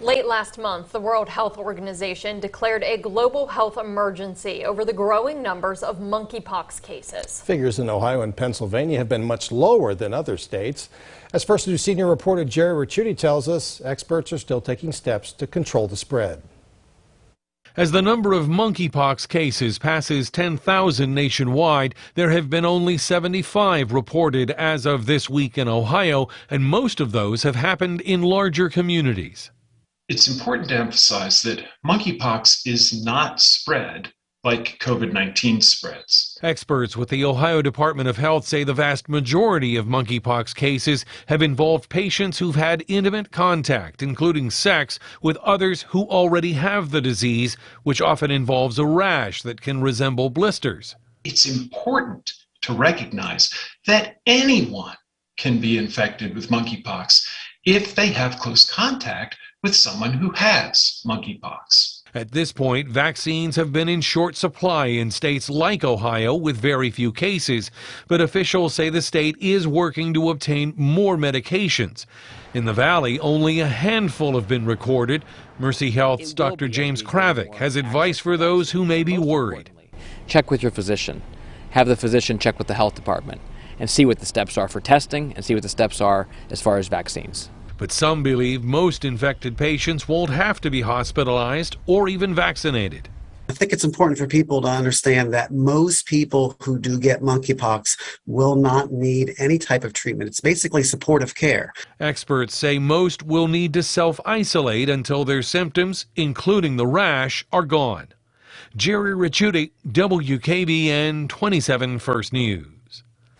Late last month, the World Health Organization declared a global health emergency over the growing numbers of monkeypox cases. Figures in Ohio and Pennsylvania have been much lower than other states. As First News senior reporter Jerry Ricciuti tells us, experts are still taking steps to control the spread. As the number of monkeypox cases passes 10,000 nationwide, there have been only 75 reported as of this week in Ohio, and most of those have happened in larger communities. It's important to emphasize that monkeypox is not spread like COVID-19 spreads. Experts with the Ohio Department of Health say the vast majority of monkeypox cases have involved patients who've had intimate contact, including sex, with others who already have the disease, which often involves a rash that can resemble blisters. It's important to recognize that anyone can be infected with monkeypox if they have close contact with someone who has monkeypox. At this point, vaccines have been in short supply in states like Ohio with very few cases, but officials say the state is working to obtain more medications. In the Valley, only a handful have been recorded. Mercy Health's Dr. James Kravick has advice for those who may be worried. Check with your physician. Have the physician check with the health department and see what the steps are for testing and see what the steps are as far as vaccines. But some believe most infected patients won't have to be hospitalized or even vaccinated. I think it's important for people to understand that most people who do get monkeypox will not need any type of treatment. It's basically supportive care. Experts say most will need to self-isolate until their symptoms, including the rash, are gone. Jerry Ricciuti, WKBN 27 First News.